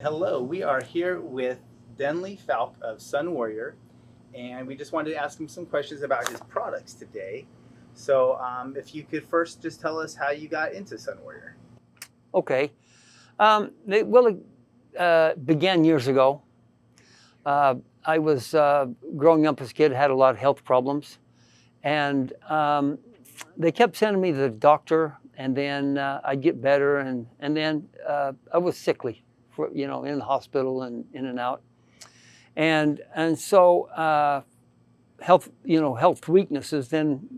Hello, we are here with Denley Fowlke of Sunwarrior, and we just wanted to ask him some questions about his products today. So, if you could first just tell us how you got into Sunwarrior. Okay. It began years ago. I was growing up as a kid, had a lot of health problems, and they kept sending me to the doctor, and then I'd get better, and then I was sickly, in the hospital and in and out, and so health weaknesses. Then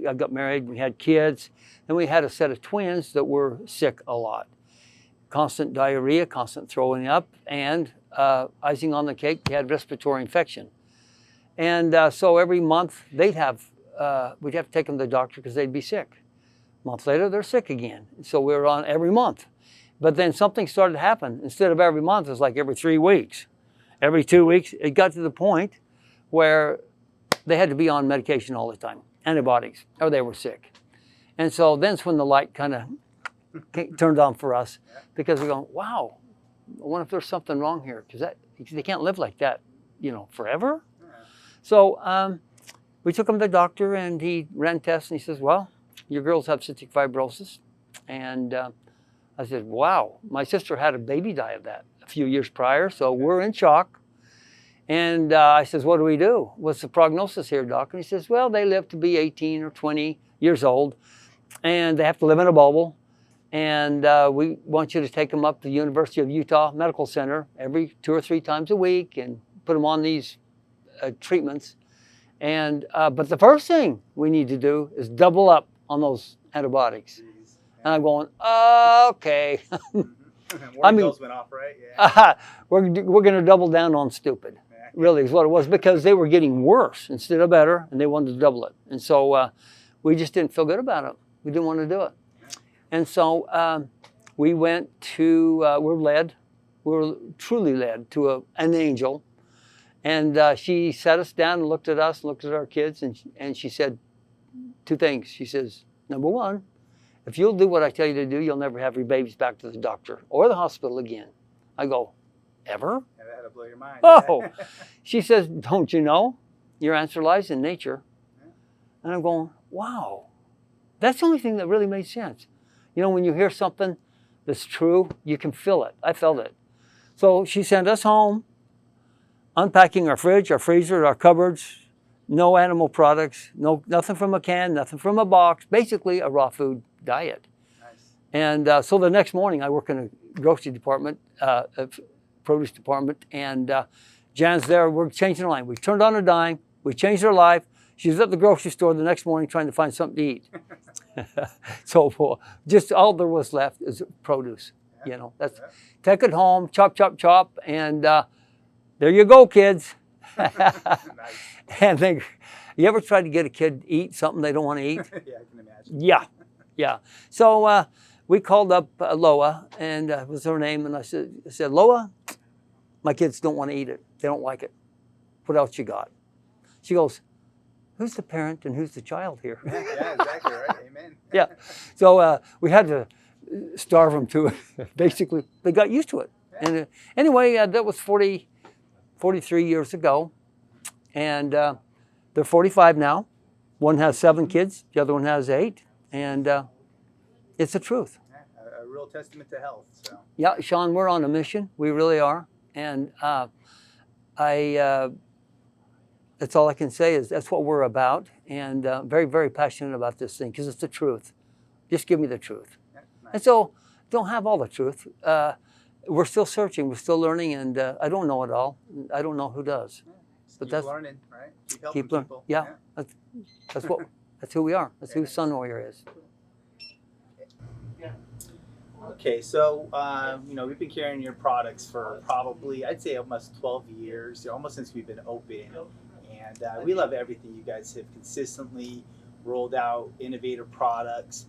I got married, we had kids, and we had a set of twins that were sick a lot. Constant diarrhea, constant throwing up, and icing on the cake, they had respiratory infection. And so every month we'd have to take them to the doctor because they'd be sick. A month later, they're sick again. So we were on every month. But then something started to happen. Instead of every month, it was like every 3 weeks, every 2 weeks. It got to the point where they had to be on medication all the time, antibiotics, or they were sick. And so then's when the light kind of turned on for us, because we're going, wow, I wonder if there's something wrong here, because they can't live like that, forever. Yeah. So we took him to the doctor, and he ran tests, and he says, well, your girls have cystic fibrosis. And I said, wow, my sister had a baby die of that a few years prior, so we're in shock. And I says, what do we do? What's the prognosis here, doc? And he says, well, they live to be 18 or 20 years old, and they have to live in a bubble. And we want you to take them up to the University of Utah Medical Center every 2 or 3 times a week and put them on these treatments. And but the first thing we need to do is double up on those antibiotics. Jeez, yeah. And I'm going, okay. Warning bells went off, right? Yeah. We're going to double down on stupid. Yeah. Really is what it was, because they were getting worse instead of better, and they wanted to double it. And so we just didn't feel good about it. We didn't want to do it. And so we went to, we're truly led to an angel. And she sat us down and looked at us, looked at our kids, and she said 2 things. She says, number 1, if you'll do what I tell you to do, you'll never have your babies back to the doctor or the hospital again. I go, ever? Yeah, that had to blow your mind. Oh, she says, don't you know? Your answer lies in nature. Yeah. And I'm going, wow, that's the only thing that really made sense. When you hear something that's true, you can feel it. I felt it. So she sent us home, unpacking our fridge, our freezer, our cupboards, no animal products, nothing from a can, nothing from a box, basically a raw food diet. Nice. And so the next morning, I work in a grocery department, produce department, and Jan's there. We're changing the line. We turned on a dime. We changed her life. She was at the grocery store the next morning trying to find something to eat. So just all there was left is produce. Take it home, chop, chop, chop, and there you go, kids. Nice. And you ever tried to get a kid to eat something they don't want to eat? Yeah, I can imagine. Yeah. So we called up Loa, and was her name, and I said, Loa, my kids don't want to eat it. They don't like it. What else you got? She goes, who's the parent and who's the child here? Yeah, exactly right. Amen. Yeah. So we had to starve them to it. Basically, they got used to it. Yeah. And anyway, that was 43 years ago. And they're 45 now. One has 7 kids. The other one has 8. And it's the truth. Yeah, a real testament to health. So. Yeah, Sean, we're on a mission. We really are. And that's all I can say is that's what we're about, and very, very passionate about this thing because it's the truth. Just give me the truth. Yeah, nice. And so don't have all the truth. We're still searching. We're still learning, and I don't know it all. I don't know who does. Yeah. But keep learning, right? Keep helping people. Yeah. That's who we are. That's who Sunwarrior is. Yeah. Okay, so we've been carrying your products for probably, I'd say, almost 12 years, almost since we've been open. And we love everything you guys have consistently rolled out, innovative products.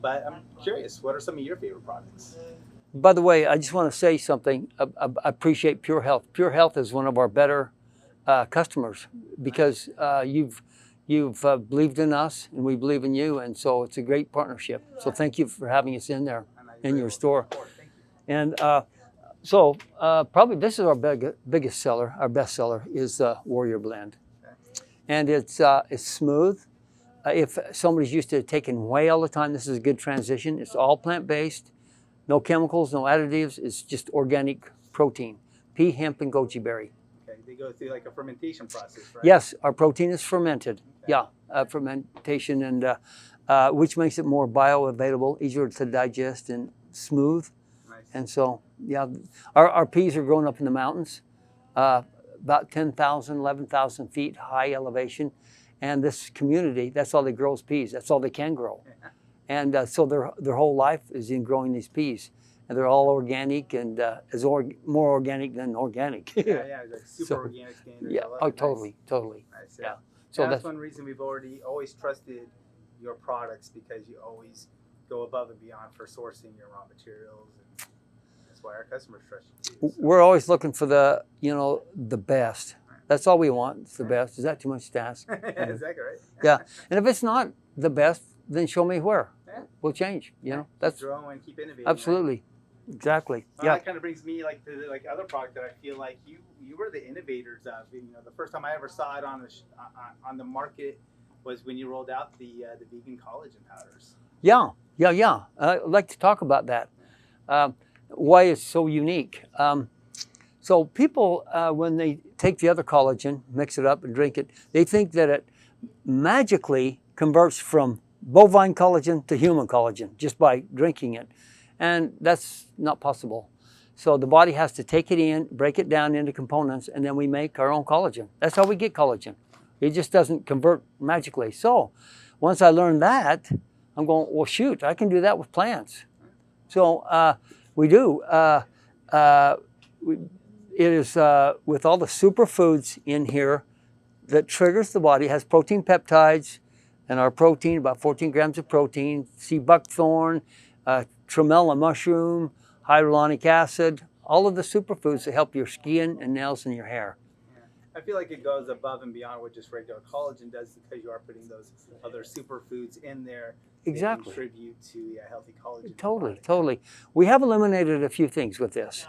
But I'm curious, what are some of your favorite products? By the way, I just want to say something. I appreciate Pure Health. Pure Health is one of our better customers because you've believed in us and we believe in you, and so it's a great partnership. So thank you for having us in there in your store. And Probably this is our biggest seller. Our best seller is the Warrior blend, and it's smooth. If somebody's used to taking whey all the time, this is a good transition. It's all plant-based, no chemicals, no additives. It's just organic protein, pea, hemp, and goji berry. Okay, they go through like a fermentation process, right? Yes, our protein is fermented. Okay. Yeah, fermentation, and which makes it more bioavailable, easier to digest, and smooth. Nice. And so, yeah, our peas are growing up in the mountains, about 10,000, 11,000 feet high elevation. And this community, that's all they grow is peas. That's all they can grow. And so their whole life is in growing these peas. And they're all organic and more organic than organic. Yeah, like super organic standards. Yeah, totally. Nice, Yeah. So that's one reason we've always trusted your products, because you always go above and beyond for sourcing your raw materials, and that's why our customers trust you too. So. We're always looking for the best. That's all we want. It's the best. Is that too much to ask? Exactly right. Yeah, and if it's not the best, then show me where. Yeah. We'll change. That's keep growing and keep innovating. Absolutely, right? Exactly. Yeah. That kind of brings me to other product that I feel like you were the innovators of. The first time I ever saw it on the market was when you rolled out the vegan collagen powders. Yeah. I'd like to talk about that. Why it's so unique. So people, when they take the other collagen, mix it up and drink it, they think that it magically converts from bovine collagen to human collagen just by drinking it. And that's not possible. So the body has to take it in, break it down into components, and then we make our own collagen. That's how we get collagen. It just doesn't convert magically. So once I learned that, I'm going, well, shoot, I can do that with plants. So we do. It is with all the superfoods in here that triggers the body. It has protein peptides, and our protein, about 14 grams of protein, sea buckthorn, tremella mushroom, hyaluronic acid, all of the superfoods that help your skin and nails and your hair. I feel like it goes above and beyond what just regular collagen does, because you are putting those other superfoods in there. Exactly. That contribute to healthy collagen. Totally. We have eliminated a few things with this.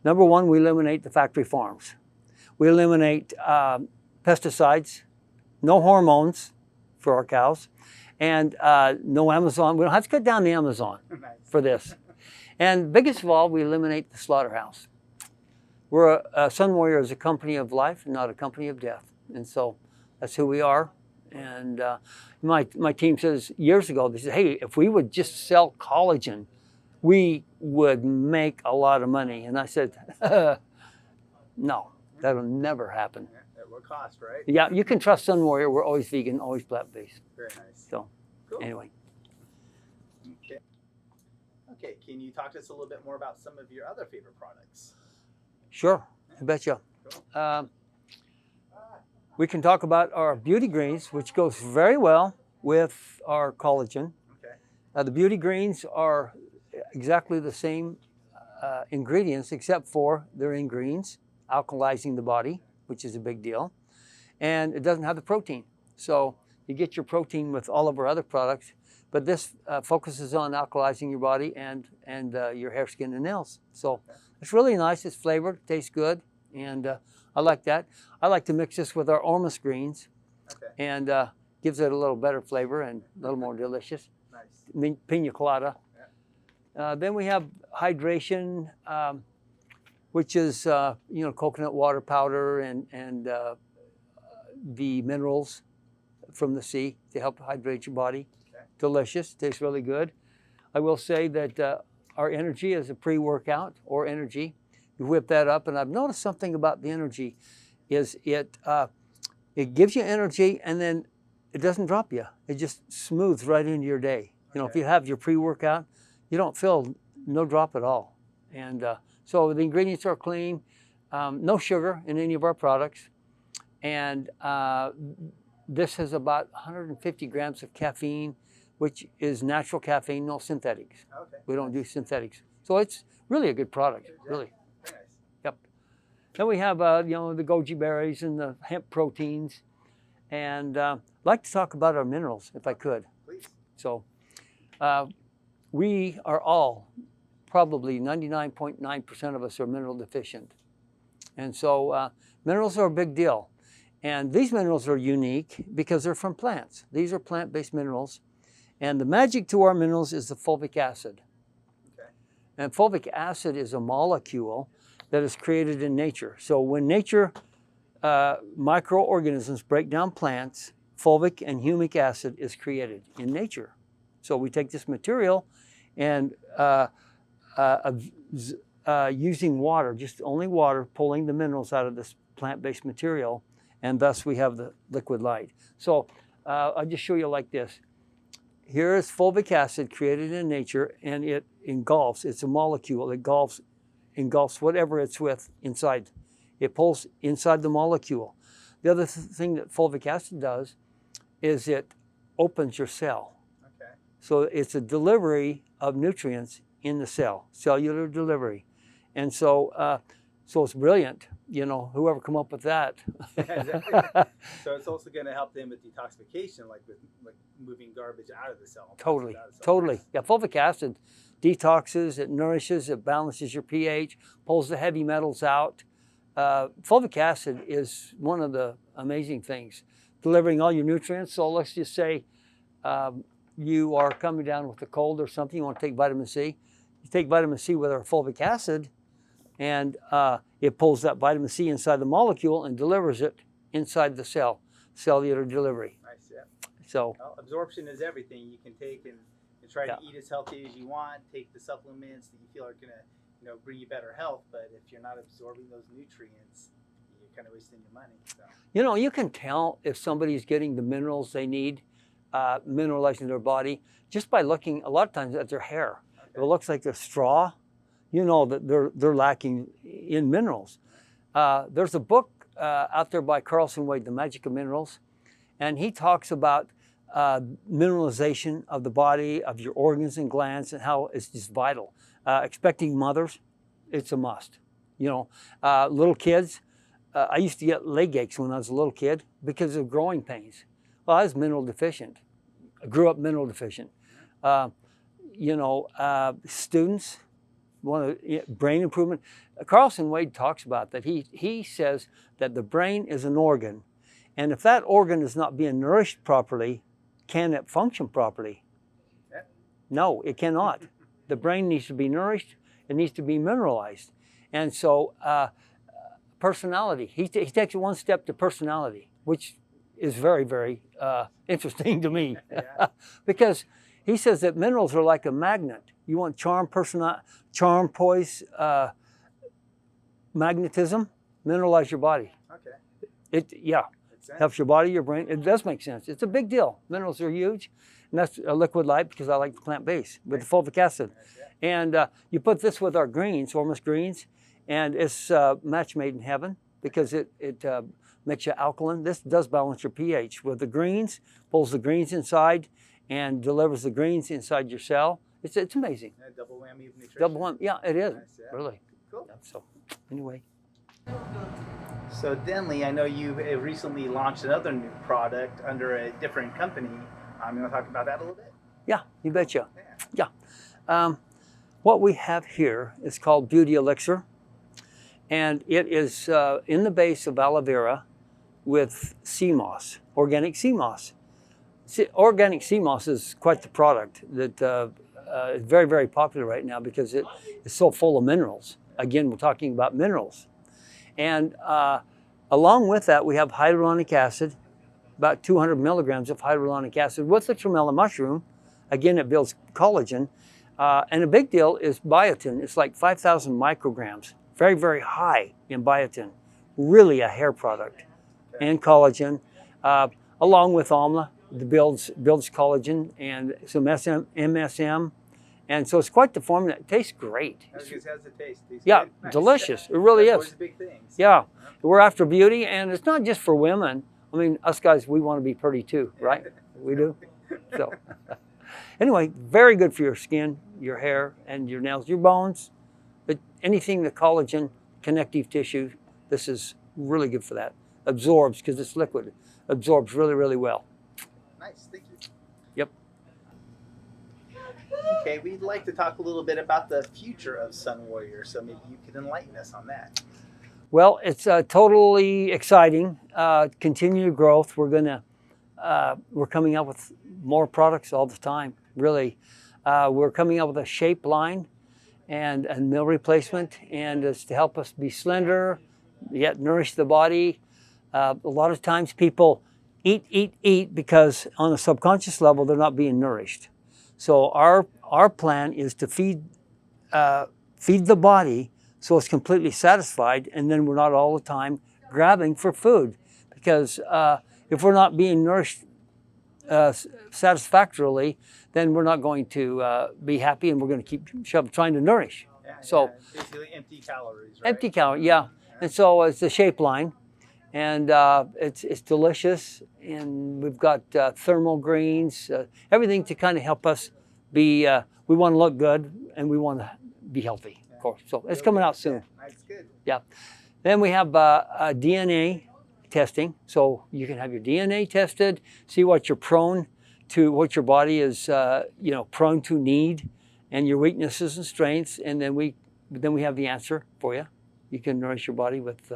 Number one, we eliminate the factory farms. We eliminate pesticides, no hormones for our cows, and no Amazon. We don't have to cut down the Amazon for this. And biggest of all, we eliminate the slaughterhouse. Sunwarrior is a company of life, not a company of death. And so that's who we are. And my team says years ago, they said, hey, if we would just sell collagen, we would make a lot of money. And I said, no, that'll never happen. At what cost, right? Yeah, you can trust Sunwarrior. We're always vegan, always plant-based. Very nice. So, cool. Anyway. Okay, can you talk to us a little bit more about some of your other favorite products? Sure, I betcha. Cool. We can talk about our beauty greens, which goes very well with our collagen. Okay. The beauty greens are exactly the same ingredients, except for they're in greens, alkalizing the body, which is a big deal. And it doesn't have the protein. So you get your protein with all of our other products, but this focuses on alkalizing your body and your hair, skin, and nails. So it's really nice. It's flavored, tastes good, and I like that. I like to mix this with our ormus greens, and gives it a little better flavor and a little more delicious. Nice. Pina colada. Then we have hydration, which is coconut water powder and the minerals from the sea to help hydrate your body. Okay. Delicious, tastes really good. I will say that our energy is a pre-workout or energy. You whip that up, and I've noticed something about the energy is it gives you energy, and then it doesn't drop you. It just smooths right into your day. If you have your pre-workout, you don't feel no drop at all. And so the ingredients are clean, no sugar in any of our products. And this has about 150 grams of caffeine, which is natural caffeine, no synthetics. Okay. We don't do synthetics. So it's really a good product, really. Very nice. Yep. Then we have, the goji berries and the hemp proteins. And I'd like to talk about our minerals, if I could. Please. So we are all probably 99.9% of us are mineral deficient. And so minerals are a big deal. And these minerals are unique because they're from plants. These are plant-based minerals. And the magic to our minerals is the fulvic acid. Okay. And fulvic acid is a molecule that is created in nature. So when nature, microorganisms break down plants, fulvic and humic acid is created in nature. So we take this material and using water, just only water, pulling the minerals out of this plant-based material, and thus we have the liquid light. So I'll just show you like this. Here is fulvic acid created in nature, and it engulfs, it's a molecule, it engulfs whatever it's with inside. It pulls inside the molecule. The other thing that fulvic acid does is it opens your cell. Okay. So it's a delivery of nutrients in the cell, cellular delivery. And so, so it's brilliant, you know, whoever come up with that. So it's also going to help them with detoxification, like with moving garbage out of the cell. Totally, totally. Yeah, fulvic acid detoxes, it nourishes, it balances your pH, pulls the heavy metals out. Fulvic acid is one of the amazing things, delivering all your nutrients. So let's just say you are coming down with a cold or something, you want to take vitamin C. You take vitamin C with our fulvic acid, and it pulls that vitamin C inside the molecule and delivers it inside the cell, cellular delivery. Nice, yeah. So well, absorption is everything. You can take and try to eat as healthy as you want, take the supplements that you feel are going to, you know, bring you better health, but if you're not absorbing those nutrients, you're kind of wasting your money. So. You know, you can tell if somebody's getting the minerals they need, mineralizing their body, just by looking a lot of times at their hair. Okay. If it looks like they're straw, you know that they're lacking in minerals. There's a book out there by Carlson Wade, The Magic of Minerals, and he talks about mineralization of the body, of your organs and glands, and how it's just vital. Expecting mothers, it's a must. You know, little kids, I used to get leg aches when I was a little kid because of growing pains. Well, I was mineral deficient. I grew up mineral deficient. You know, students, brain improvement. Carlson Wade talks about that. He says that the brain is an organ, and if that organ is not being nourished properly, can it function properly? No, it cannot. The brain needs to be nourished. It needs to be mineralized. And so personality, he takes it one step to personality, which is very, very interesting to me. Yeah. Because he says that minerals are like a magnet. You want charm, poise, magnetism, mineralize your body. Okay. Helps your body, your brain. It does make sense. It's a big deal. Minerals are huge. And that's a liquid light because I like the plant-based with the fulvic acid. And you put this with our greens, Ormus greens, and it's match made in heaven because it makes you alkaline. This does balance your pH. With the greens, pulls the greens inside and delivers the greens inside your cell. It's amazing. Yeah, double whammy of nutrition. Double whammy. Yeah, it is. Nice, yeah. Really. Cool. Yeah, so anyway. So Denley, I know you recently launched another new product under a different company. You want to talk about that a little bit? Yeah, you betcha. Yeah. What we have here is called Beauty Elixir, and it is in the base of aloe vera with sea moss, organic sea moss. Organic sea moss is quite the product that is very, very popular right now because it is so full of minerals. Again, we're talking about minerals. And along with that, we have hyaluronic acid, about 200 milligrams of hyaluronic acid with the tremella mushroom. Again, it builds collagen. And a big deal is biotin. It's like 5,000 micrograms, very, very high in biotin. Really a hair product. And collagen, along with amla, that builds collagen and some MSM. And so it's quite the formula. It tastes great. How's the taste? Yeah, nice. delicious. It really That's is. the big things. Yeah, we're after beauty, and it's not just for women. I mean, us guys, we want to be pretty too, right? We do. So, anyway, very good for your skin, your hair, and your nails, your bones. But anything, the collagen, connective tissue, this is really good for that. Absorbs, because it's liquid, absorbs really, really well. Nice, thank you. Yep. Okay, we'd like to talk a little bit about the future of Sunwarrior, so maybe you could enlighten us on that. Well, it's totally exciting. Continued growth. We're coming up with more products all the time. Really, we're coming up with a shape line and a meal replacement, and it's to help us be slender, yet nourish the body. A lot of times people eat because on a subconscious level they're not being nourished. So our plan is to feed the body so it's completely satisfied, and then we're not all the time grabbing for food. Because if we're not being nourished satisfactorily, then we're not going to be happy, and we're going to keep trying to nourish. Yeah, So yeah, basically empty calories, right? empty calorie, yeah. And so it's the shape line, and it's delicious, and we've got thermal greens, everything to kind of help us be. We want to look good, and we want to be healthy, of course. So it's coming out soon. Yeah, that's good. Yeah. Then we have DNA testing, so you can have your DNA tested, see what you're prone to, what your body is, prone to need, and your weaknesses and strengths, and then we have the answer for you. You can nourish your body with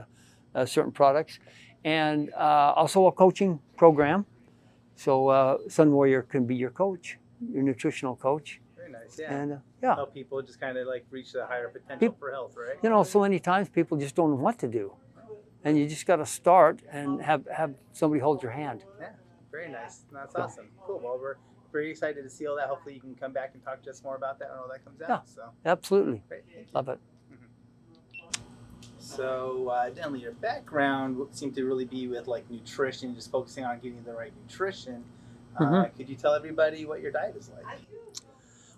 certain products, and also a coaching program. So Sunwarrior can be your coach, your nutritional coach. Very nice. Yeah. And Help people just kind of like reach the higher potential for health, right? so many times people just don't know what to do, and you just got to start and have somebody hold your hand. Yeah. Very nice. That's awesome. Cool. Well, we're very excited to see all that. Hopefully, you can come back and talk to us more about that when all that comes out. Yeah. So Absolutely. great. Thank you. Love it. So, Denley, your background seemed to really be with like nutrition, just focusing on getting the right nutrition. Could you tell everybody what your diet is like?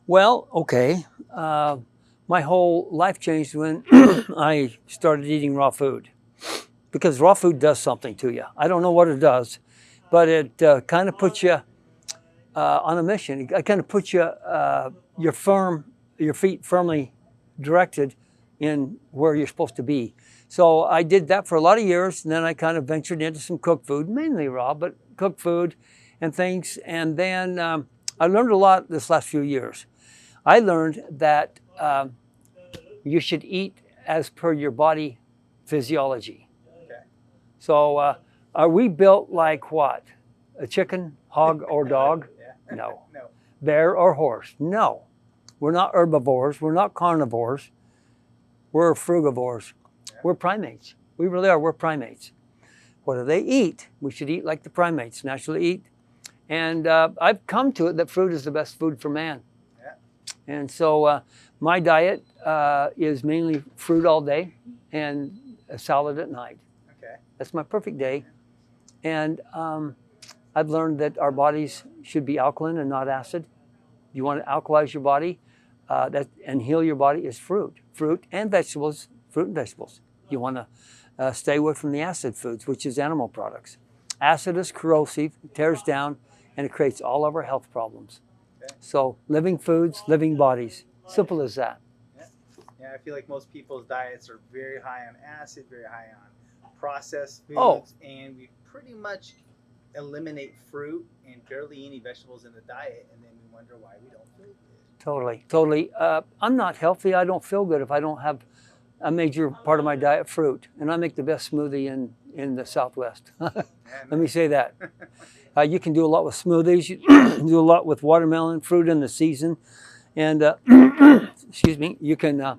Well, okay. My whole life changed when I started eating raw food, because raw food does something to you. I don't know what it does, but it kind of puts you on a mission. It kind of puts you your feet firmly directed in where you're supposed to be. So I did that for a lot of years, and then I kind of ventured into some cooked food, mainly raw, but cooked food and things. And then I learned a lot this last few years. I learned that you should eat as per your body physiology. Okay. So are we built like what? A chicken, hog, or dog? Yeah. No. No. Bear or horse? No. We're not herbivores. We're not carnivores. We're frugivores. Yeah. We're primates. We really are. We're primates. What do they eat? We should eat like the primates naturally eat. And I've come to it that fruit is the best food for man. Yeah. And so my diet is mainly fruit all day and a salad at night. Okay. That's my perfect day. And I've learned that our bodies should be alkaline and not acid. You want to alkalize your body and heal your body is fruit and vegetables, fruit and vegetables. You want to stay away from the acid foods, which is animal products. Acid is corrosive, it tears down, and it creates all of our health problems. Okay. So living foods, living bodies, simple as that. Yeah, I feel like most people's diets are very high on acid, very high on processed foods, Oh. and we pretty much eliminate fruit and barely any vegetables in the diet, and then we wonder why we don't feel good. Totally. I'm not healthy. I don't feel good if I don't have a major part of my diet fruit. And I make the best smoothie in the Southwest. Let me say that. You can do a lot with smoothies. You can do a lot with watermelon, fruit in the season. And, excuse me, you can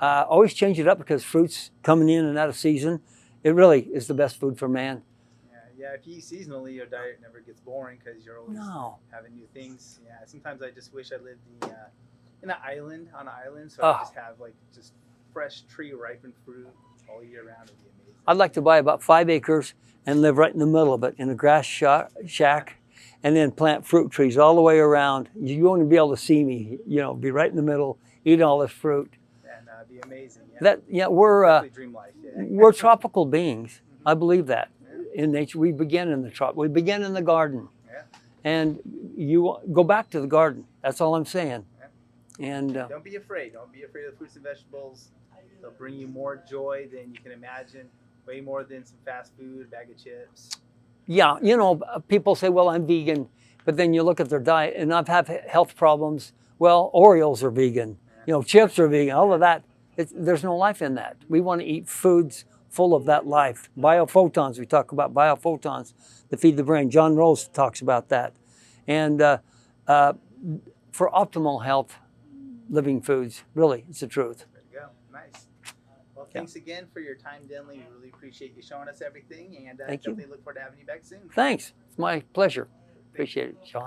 always change it up because fruit's coming in and out of season. It really is the best food for man. Yeah, if you eat seasonally, your diet never gets boring because you're always having new things. Yeah, sometimes I just wish I lived on an island, so I just have like just fresh tree ripened fruit all year round. It'd be amazing. I'd like to buy about 5 acres and live right in the middle of it in a grass shack, and then plant fruit trees all the way around. You won't be able to see me, be right in the middle, eating all this fruit. And that'd be amazing. Yeah. We're dream life. Yeah. we're tropical beings. I believe that. In nature, we begin in we begin in the garden. Yeah. And you go back to the garden. That's all I'm saying. Yeah. And don't be afraid. Don't be afraid of the fruits and vegetables. They'll bring you more joy than you can imagine. Way more than some fast food, a bag of chips. Yeah, people say, well, I'm vegan. But then you look at their diet, and I've had health problems Well, Oreos are vegan. You know, chips are vegan. All of that. There's no life in that. We want to eat foods full of that life. Biophotons. We talk about biophotons to feed the brain. John Rose talks about that. And for optimal health, living foods. Really, it's the truth. There you go. Nice. Well, thanks again for your time, Denley. We really appreciate you showing us everything, and Thank you. definitely look forward to having you back soon. Thanks. It's my pleasure. Appreciate it, Sean.